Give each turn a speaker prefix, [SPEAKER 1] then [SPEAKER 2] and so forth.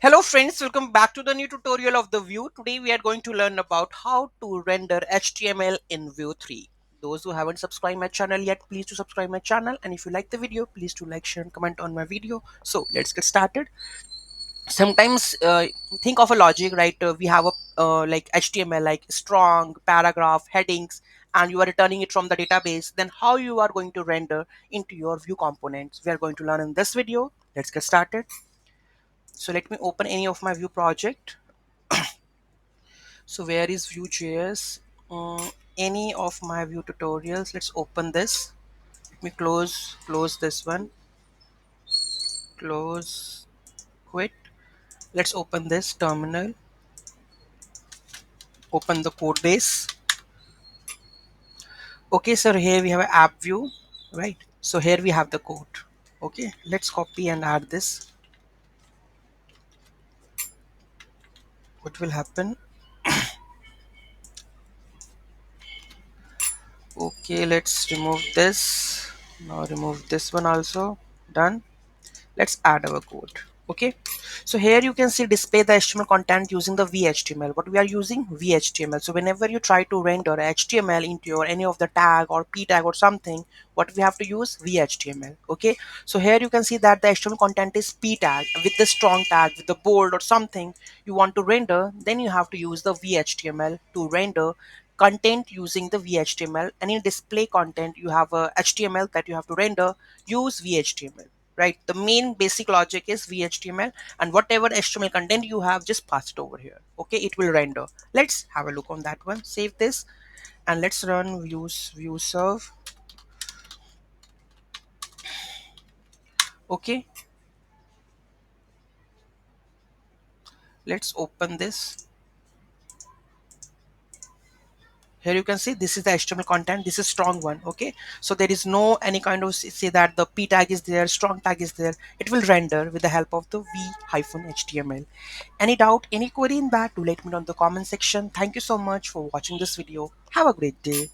[SPEAKER 1] Hello friends, welcome back to the new tutorial of the Vue. Today we are going to learn about how to render HTML in Vue 3. Those who haven't subscribed my channel yet, please do subscribe my channel, and if you like the video, please do like, share and comment on my video. So let's get started. Sometimes think of a logic, right? We have a like HTML, like strong, paragraph, headings, and you are returning it from the database. Then how you are going to render into your Vue components? We are going to learn in this video. Let's get started. So let me open any of my Vue project. So where is Vue.js? Any of my Vue tutorials. Let's open this. Let me close this one. Close, quit. Let's open this terminal. Open the code base. Okay, so here we have an app view, right? So here we have the code. Okay, let's copy and add this. What will happen? Okay, let's remove this. Now remove this one also. Done. Let's add our code. Okay, so here you can see display the HTML content using the vhtml. What we are using? vhtml. So whenever you try to render HTML into your any of the tag or p tag or something, what we have to use? vhtml. Okay, so here you can see that the HTML content is p tag with the strong tag with the bold or something you want to render, then you have to use the vhtml to render content using the vhtml. And in display content you have a html that you have to render, use vhtml, right? The main basic logic is vhtml, and whatever html content you have, just pass it over here. Okay, it will render. Let's have a look on that one. Save this and let's run view serve. Okay, let's open this. Here you can see this is the HTML content. This is strong one. Okay, so there is no any kind of say that the p tag is there, strong tag is there. It will render with the help of the v-html. Any doubt, any query in that, do let me know in the comment section. Thank you so much for watching this video. Have a great day.